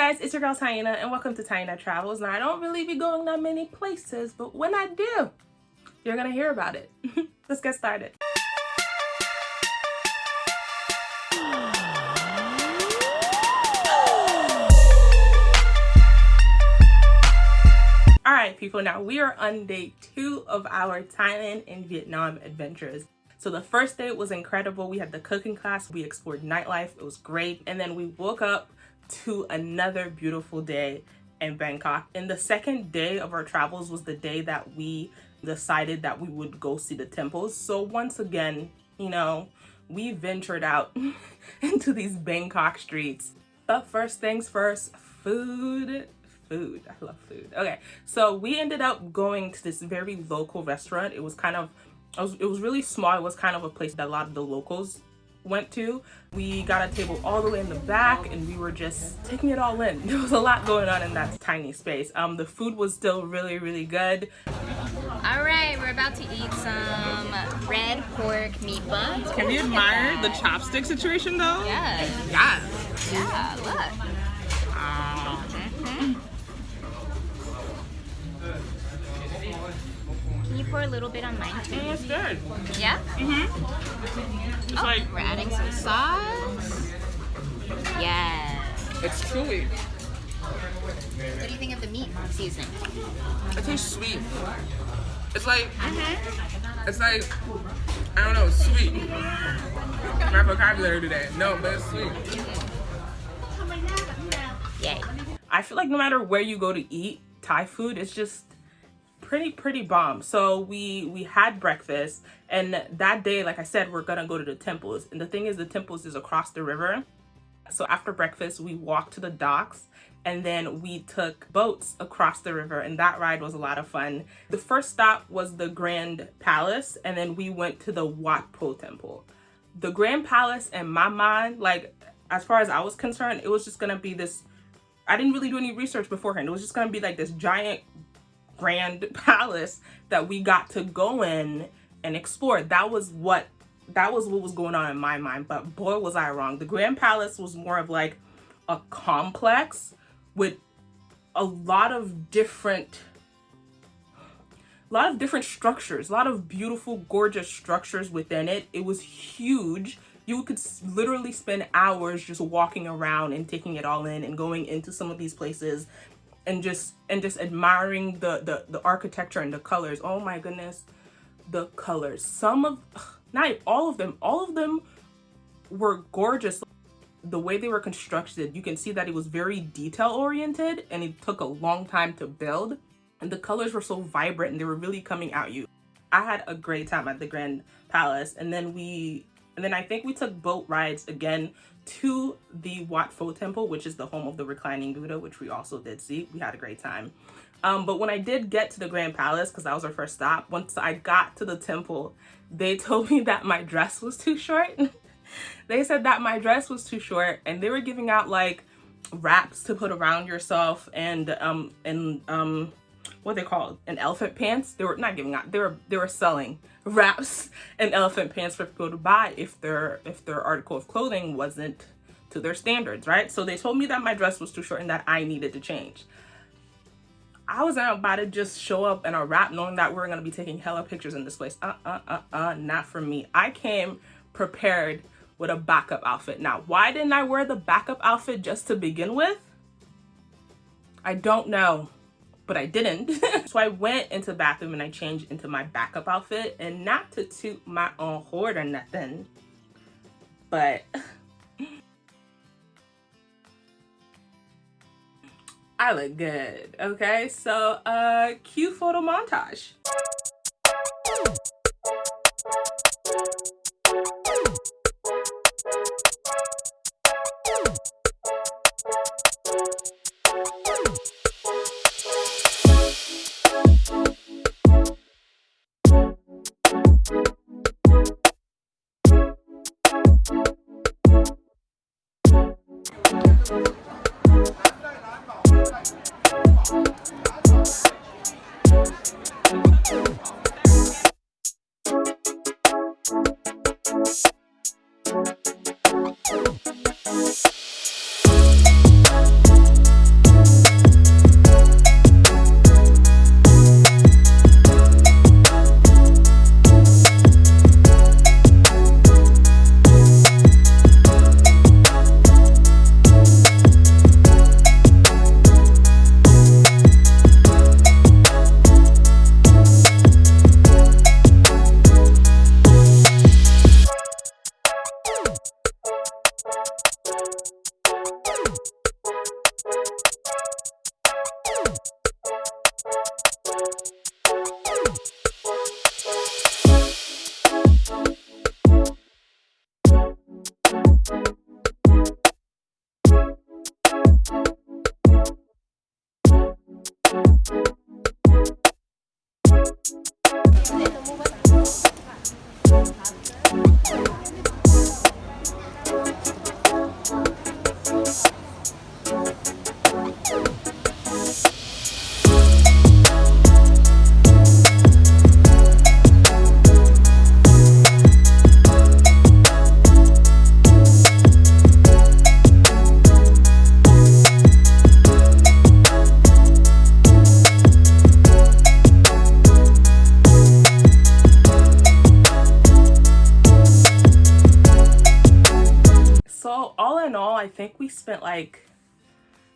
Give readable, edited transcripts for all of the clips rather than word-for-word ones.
guys, it's your girl Taina and welcome to Taina Travels. Now I don't really be going that many places, but when I do, you're gonna hear about it. Let's get started. Alright people, now we are on day 2 of our Thailand and Vietnam adventures. So the first day was incredible. We had the cooking class, we explored nightlife, it was great. And then we woke up to another beautiful day in Bangkok. And the second day of our travels was the day that we decided that we would go see the temples. So once again, you know, we ventured out into these Bangkok streets. But first things first, food. I love food. Okay, so we ended up going to this very local restaurant. It was really small. It was kind of a place that a lot of the locals went to. We got a table all the way in the back and we were just taking it all in. There was a lot going on in that tiny space. The food was still really good. All right, we're about to eat some red pork meat buns. Can you admire the chopstick situation though? Yes. Yes. Yeah, look. Can you pour a little bit on mine too? It's good. Yeah? It's like we're adding some sauce. Yeah. it's chewy. What do you think of the meat seasoning? It tastes sweet. It's like it's like I don't know, sweet. My vocabulary today. No, but it's sweet. Yay. I feel like no matter where you go to eat Thai food, it's just pretty bomb. So we had breakfast, and that day, like I said, we're gonna go to the temples. And the thing is, the temples is across the river. So after breakfast, we walked to the docks and then we took boats across the river, and that ride was a lot of fun. The first stop was the Grand Palace, and then we went to the Wat Pho temple. The Grand Palace, in my mind, like as far as I was concerned, it was just gonna be this, I didn't really do any research beforehand. It was just gonna be like this giant grand palace that we got to go in and explore. That was what was going on in my mind, but boy was I wrong. The Grand Palace was more of like a complex with a lot of different structures, a lot of beautiful, gorgeous structures within it. It was huge. You could literally spend hours just walking around and taking it all in and going into some of these places and just admiring the architecture and the colors. Oh my goodness, the colors. Not all of them were gorgeous. The way they were constructed, you can see that it was very detail oriented and it took a long time to build. And the colors were so vibrant and they were really coming at you. I had a great time at the Grand Palace, and then I think we took boat rides again to the Wat Pho temple, which is the home of the reclining Buddha, which we also did see. We had a great time. But when I did get to the Grand Palace, because that was our first stop, once I got to the temple, they told me that my dress was too short. They said that my dress was too short, and they were giving out like wraps to put around yourself and what they called, and elephant pants. They were not giving out, they were selling wraps and elephant pants for people to buy if their article of clothing wasn't to their standards, right? So they told me that my dress was too short and that I needed to change. I was not about to just show up in a wrap knowing that we were gonna be taking hella pictures in this place. Not for me. I came prepared with a backup outfit. Now, why didn't I wear the backup outfit just to begin with? I don't know, but I didn't. So I went into the bathroom and I changed into my backup outfit, and not to toot my own horn or nothing, but I look good, okay? So, cue photo montage. spent like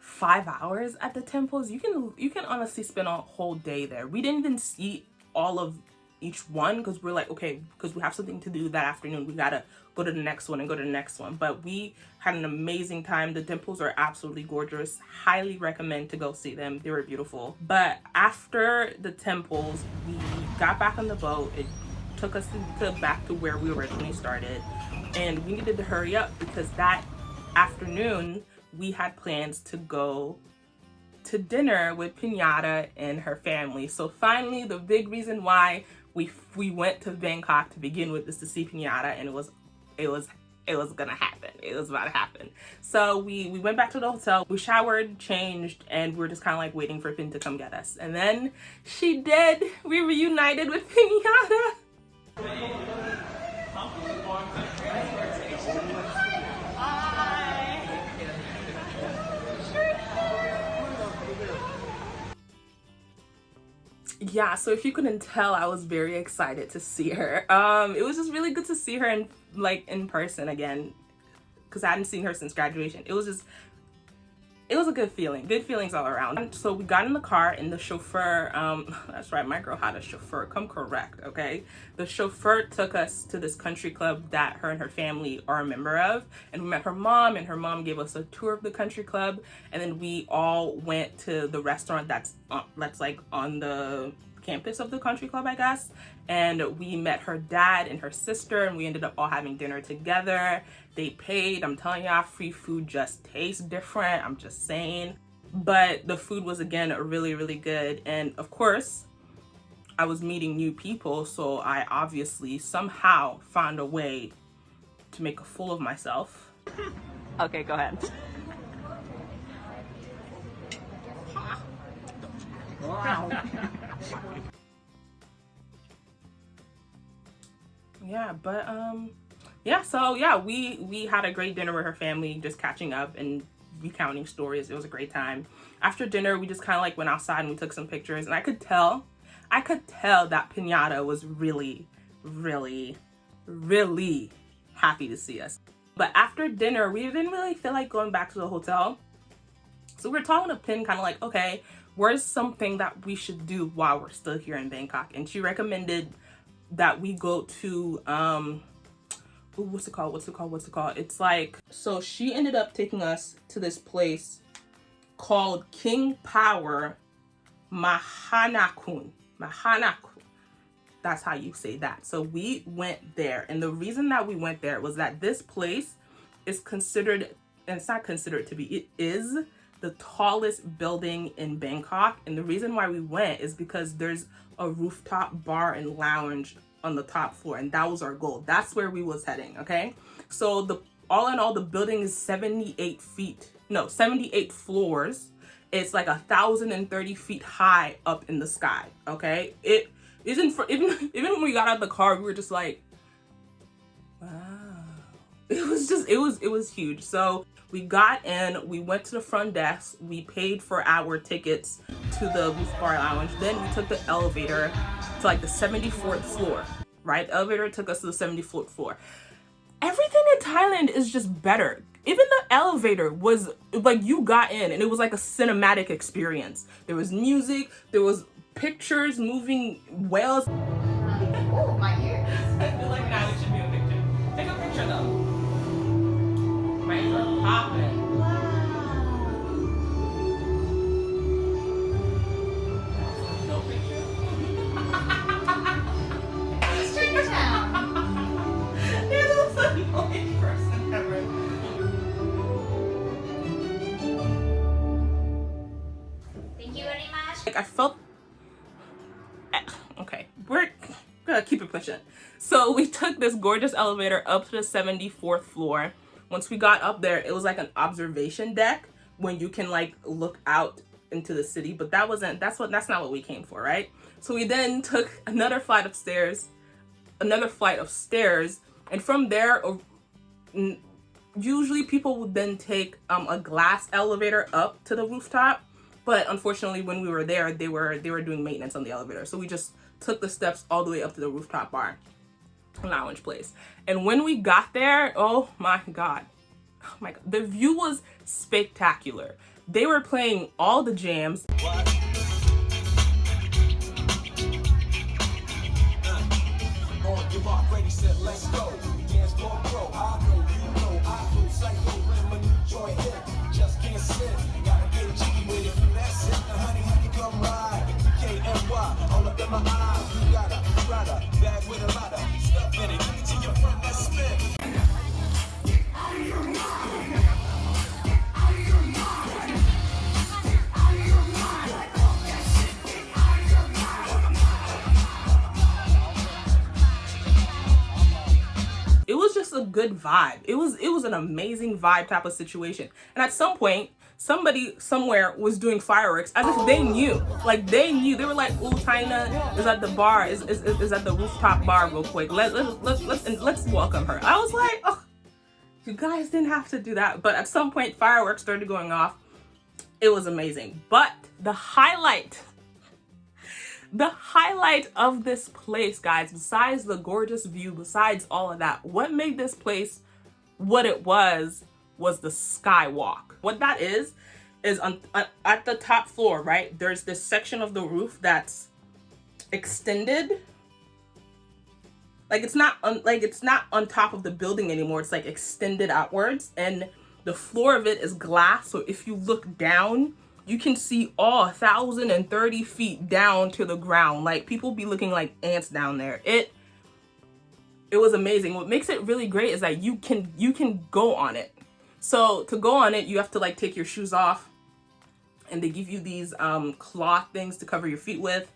5 hours at the temples. You can honestly spend a whole day there. We didn't even see all of each one because we're like, okay, because we have something to do that afternoon, we gotta go to the next one and go to the next one. But we had an amazing time. The temples are absolutely gorgeous. Highly recommend to go see them. They were beautiful. But after the temples, we got back on the boat. It took us back to where we originally started, and we needed to hurry up because that afternoon we had plans to go to dinner with Pinata and her family. So finally, the big reason why we went to Bangkok to begin with is to see Pinata, and it was gonna happen. It was about to happen. So we went back to the hotel, we showered, changed, and we were just kind of like waiting for Pin to come get us. And then she did. We reunited with Pinata. Yeah, so if you couldn't tell, I was very excited to see her. It was just really good to see her in person again, because I hadn't seen her since graduation. It was a good feeling. Good feelings all around. So we got in the car, and the chauffeur, that's right, my girl had a chauffeur. Come correct, okay? The chauffeur took us to this country club that her and her family are a member of, and we met her mom, and her mom gave us a tour of the country club, and then we all went to the restaurant that's like on the campus of the country club, I guess. And we met her dad and her sister, and we ended up all having dinner together. They paid. I'm telling y'all, free food just tastes different. I'm just saying. But the food was, again, really, really good. And of course, I was meeting new people, so I obviously somehow found a way to make a fool of myself. Okay, go ahead. Wow. Yeah, but yeah, so yeah, we had a great dinner with her family, just catching up and recounting stories. It was a great time. After dinner, we just kind of like went outside and we took some pictures, and I could tell that Pinata was really, really, really happy to see us. But after dinner, we didn't really feel like going back to the hotel. So we were talking to Pin, kind of like, okay, where's something that we should do while we're still here in Bangkok? And she recommended that we go to what's it called? It's like, so she ended up taking us to this place called King Power Mahanakhon. That's how you say that. So we went there, and the reason that we went there was that this place is considered, and it's not considered to be, it is the tallest building in Bangkok. And the reason why we went is because there's a rooftop bar and lounge on the top floor, and that was our goal. That's where we was heading, okay? So all in all, the building is 78 floors. It's like 1,030 feet high up in the sky, okay? It isn't for, even when we got out of the car, we were just like, wow. It was huge. So we got in, we went to the front desk, we paid for our tickets to the roof bar lounge. Then we took the elevator to like the 74th floor, right? The elevator took us to the 74th floor. Everything in Thailand is just better. Even the elevator was like, you got in and it was like a cinematic experience. There was music, there was pictures, moving whales. Oh, my ears. I feel like now it should be a picture. Take a picture though. Right, we're popping. No picture. Stranger Town. It looks like the only person ever. Thank you very much. Like I felt. Okay, we're gonna keep it pushing. So we took this gorgeous elevator up to the 74th floor. Once we got up there, it was like an observation deck when you can like look out into the city, but that's not what we came for, right? So we then took another flight of stairs, and from there, usually people would then take a glass elevator up to the rooftop, but unfortunately when we were there, they were doing maintenance on the elevator, so we just took the steps all the way up to the rooftop bar lounge place. And when we got there, oh my god, oh my god, the view was spectacular. They were playing all the jams. It was just a good vibe. It was an amazing vibe type of situation. And at some point, somebody somewhere was doing fireworks as if they knew. Like they knew. They were like, "Ooh, Taina is at the bar. Is at the rooftop bar real quick. Let's welcome her." I was like, "Oh, you guys didn't have to do that." But at some point, fireworks started going off. It was amazing. But the highlight of this place, guys, besides the gorgeous view, besides all of that, what made this place what it was the skywalk. What that is at the top floor, right? There's this section of the roof that's extended. Like it's not on top of the building anymore. It's like extended outwards, and the floor of it is glass. So if you look down, you can see all 1,030 feet down to the ground. Like people be looking like ants down there. It was amazing. What makes it really great is that you can go on it. So to go on it, you have to like take your shoes off, and they give you these cloth things to cover your feet with.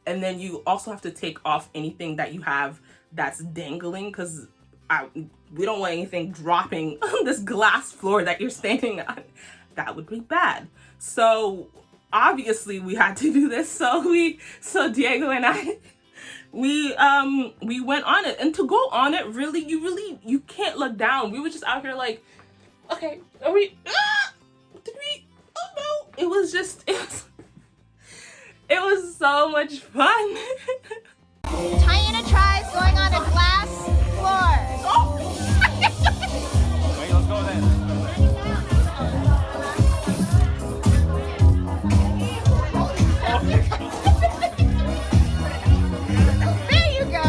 And then you also have to take off anything that you have that's dangling, because we don't want anything dropping on this glass floor that you're standing on. That would be bad. So obviously we had to do this. So Diego and I, we went on it. And to go on it, you can't look down. We were just out here like, okay, are we, oh no. It was so much fun. Taina tries going on a glass floor. Oh. Wait, let's go then. There you go.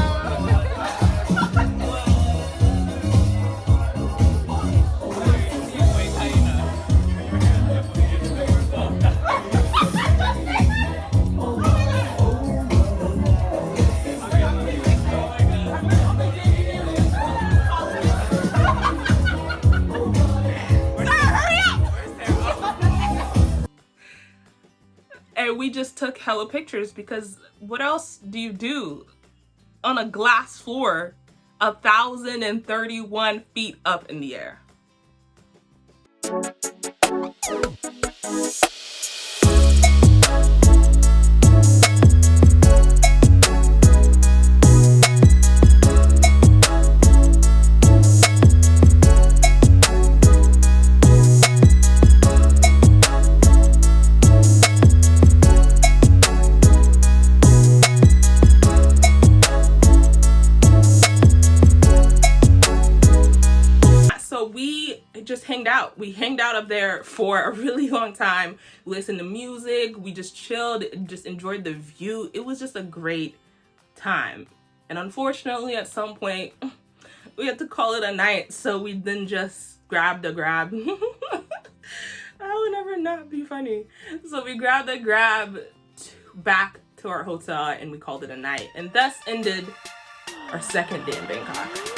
And we just took hella pictures, because what else do you do on a glass floor 1,031 feet up in the air? We hanged out up there for a really long time. We listened to music, we just chilled, just enjoyed the view. It was just a great time. And unfortunately, at some point, we had to call it a night, so we then just grabbed a grab. That would never not be funny. So we grabbed a grab back to our hotel, and we called it a night. And thus ended our second day in Bangkok.